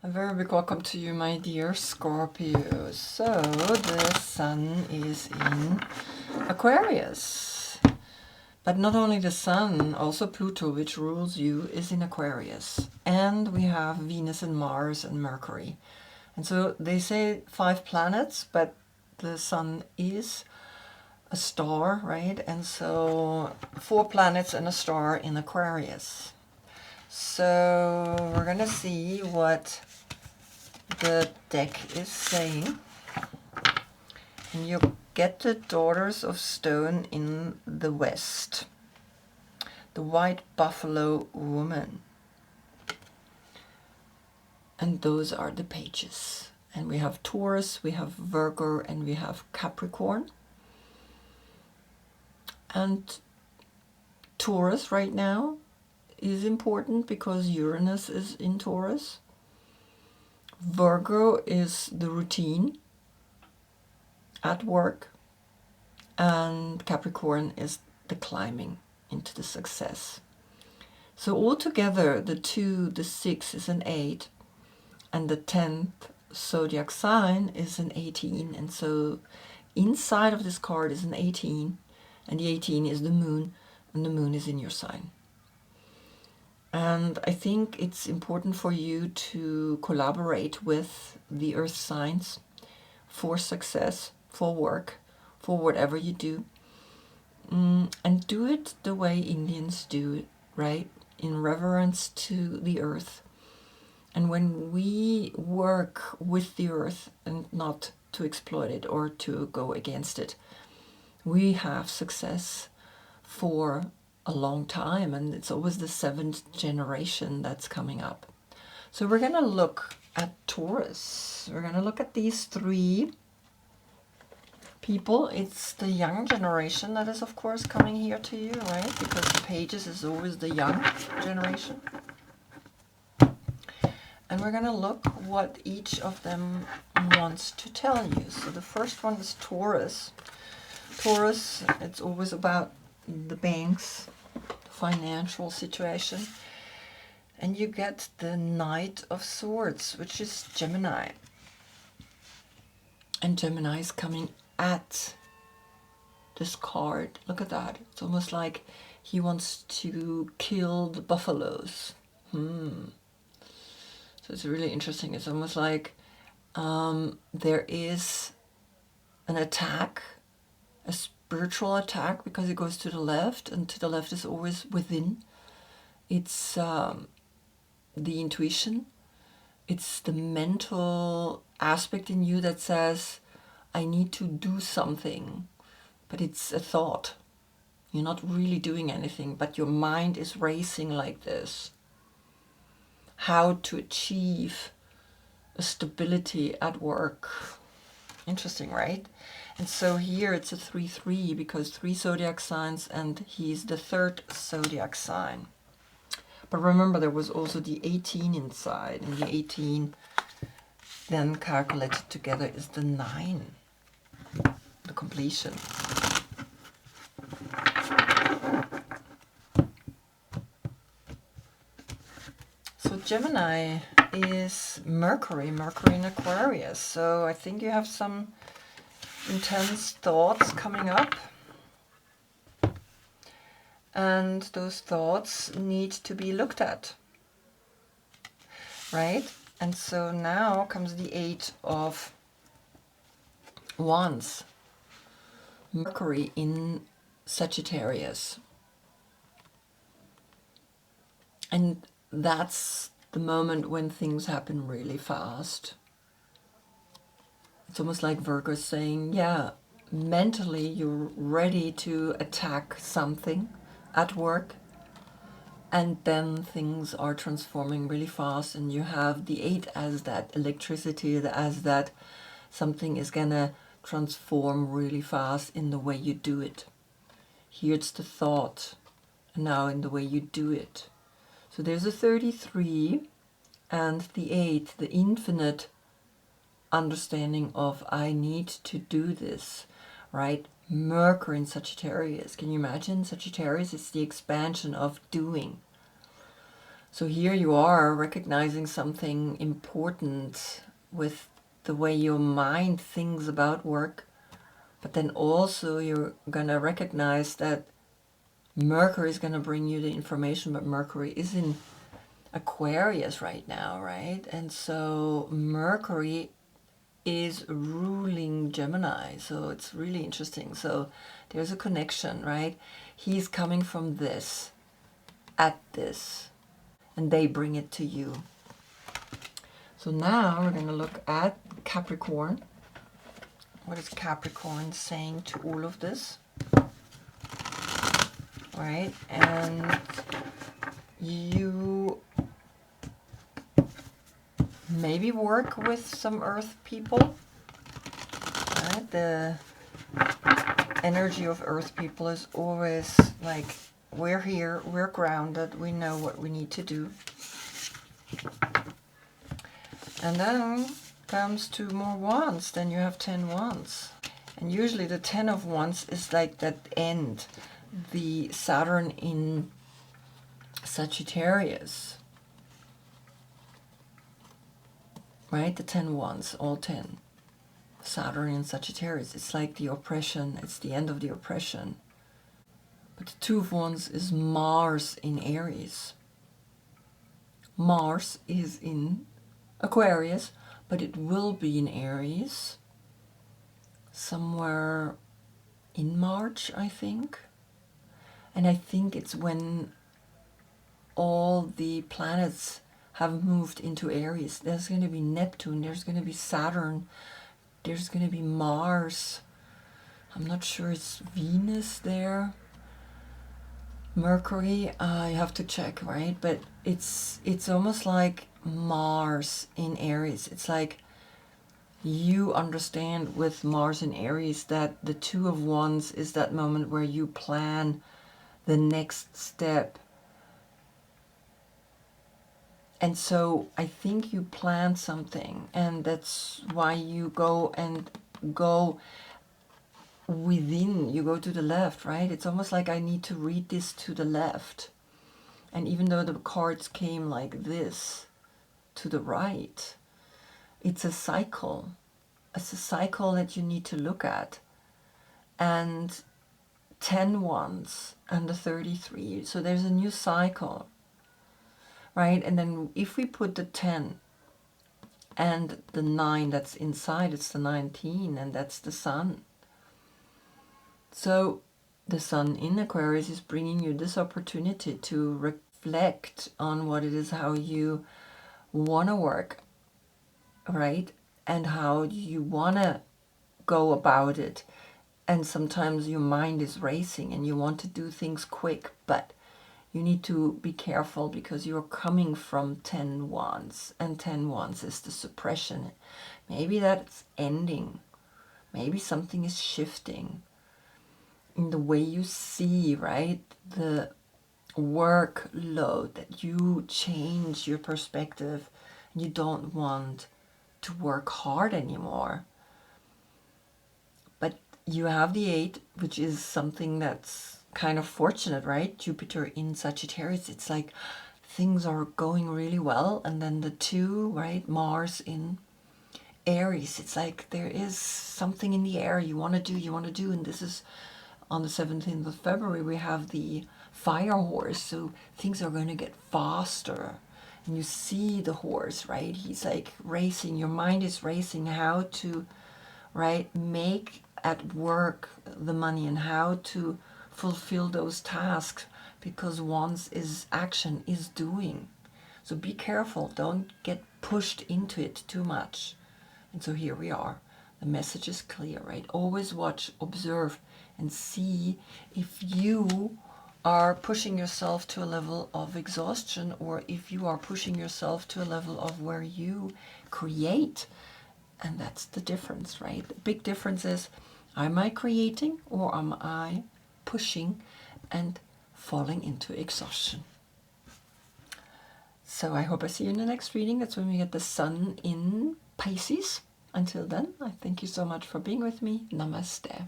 A very big welcome to you, my dear Scorpio. So, the sun is in Aquarius. But not only the sun, also Pluto, which rules you, is in Aquarius. And we have Venus and Mars and Mercury. And so they say 5 planets, but the sun is a star, right? And so 4 planets and a star in Aquarius. So we're going to see what the deck is saying. And you get the Daughters of Stone in the West. The White Buffalo Woman. And those are the pages. And we have Taurus, we have Virgo, and we have Capricorn. And Taurus right now is important because Uranus is in Taurus. Virgo is the routine at work, and Capricorn is the climbing into the success. So altogether, the 2, the 6 is an 8, and the 10th zodiac sign is an 18. And so inside of this card is an 18, and the 18 is the moon, and the moon is in your sign. And I think it's important for you to collaborate with the earth signs for success, for work, for whatever you do. And do it the way Indians do it, right? In reverence to the earth. And when we work with the earth and not to exploit it or to go against it, we have success for a long time, and it's always the 7th generation that's coming up. So we're going to look at Taurus. We're going to look at these 3 people. It's the young generation that is, of course, coming here to you, right? Because the pages is always the young generation. And we're going to look what each of them wants to tell you. So the first one is Taurus. Taurus, it's always about the banks, financial situation. And you get the Knight of Swords, which is Gemini. And Gemini is coming at this card. Look at that. It's almost like he wants to kill the buffaloes. So it's really interesting. It's almost like there is an attack, a spiritual attack, because it goes to the left, and to the left is always within. It's the intuition. It's the mental aspect in you that says, I need to do something, but it's a thought. You're not really doing anything, but your mind is racing like this. How to achieve a stability at work. Interesting, right? And so here it's a 3-3 because 3 zodiac signs, and he's the 3rd zodiac sign. But remember, there was also the 18 inside, and the 18 then calculated together is the 9, the completion. So Gemini is Mercury in Aquarius. So I think you have some intense thoughts coming up. And those thoughts need to be looked at, right? And so now comes the 8 of Wands. Mercury in Sagittarius. And that's the moment when things happen really fast. It's almost like Virgo saying, yeah, mentally you're ready to attack something at work, and then things are transforming really fast, and you have the 8 as that electricity, as that something is gonna transform really fast in the way you do it. Here it's the thought, and now in the way you do it. So there's a 33 and the 8, the infinite understanding of I need to do this, right? Mercury in Sagittarius. Can you imagine? Sagittarius is the expansion of doing. So here you are recognizing something important with the way your mind thinks about work, but then also you're gonna recognize that Mercury is gonna bring you the information, but Mercury is in Aquarius right now, right? And so Mercury is ruling Gemini, so it's really interesting. So there's a connection, right? He's coming from this, at this, and they bring it to you. So now we're going to look at Capricorn. What is Capricorn saying to all of this? Right? And you maybe work with some earth people. Right? The energy of earth people is always like, we're here, we're grounded, we know what we need to do. And then comes 2 more wands, then you have 10 wands. And usually the 10 of wands is like that end, the Saturn in Sagittarius. Right, the 10 wands, all 10. Saturn in Sagittarius, it's like the oppression, it's the end of the oppression. But the 2 of wands is Mars in Aries. Mars is in Aquarius, but it will be in Aries somewhere in March, I think. And I think it's when all the planets have moved into Aries. There's going to be Neptune, there's going to be Saturn, there's going to be Mars. I'm not sure it's Venus there. Mercury, I have to check, right? But it's almost like Mars in Aries. It's like you understand with Mars in Aries that the 2 of wands is that moment where you plan the next step. And so I think you plan something, and that's why you go within, you go to the left, right? It's almost like I need to read this to the left. And even though the cards came like this to the right, it's a cycle. It's a cycle that you need to look at. And 10 wands and the 33. So there's a new cycle, right? And then if we put the 10 and the 9 that's inside, it's the 19, and that's the sun. So the sun in Aquarius is bringing you this opportunity to reflect on what it is, how you want to work, right? And how you want to go about it. And sometimes your mind is racing and you want to do things quick, but you need to be careful because you're coming from 10 wands, and 10 wands is the suppression. Maybe that's ending. Maybe something is shifting in the way you see, right? The workload, that you change your perspective. You don't want to work hard anymore. But you have the 8, which is something that's kind of fortunate, right? Jupiter in Sagittarius, it's like things are going really well. And then the 2, right? Mars in Aries, it's like there is something in the air you want to do. And this is on the 17th of February, we have the fire horse. So things are going to get faster. And you see the horse, right? He's like racing. Your mind is racing how to, right, make at work the money and how to fulfill those tasks, because once is action, is doing. So be careful. Don't get pushed into it too much. And so here we are. The message is clear, right? Always watch, observe, and see if you are pushing yourself to a level of exhaustion, or if you are pushing yourself to a level of where you create. And that's the difference, right? The big difference is, am I creating or am I pushing and falling into exhaustion? So I hope I see you in the next reading. That's when we get the sun in Pisces. Until then, I thank you so much for being with me. Namaste.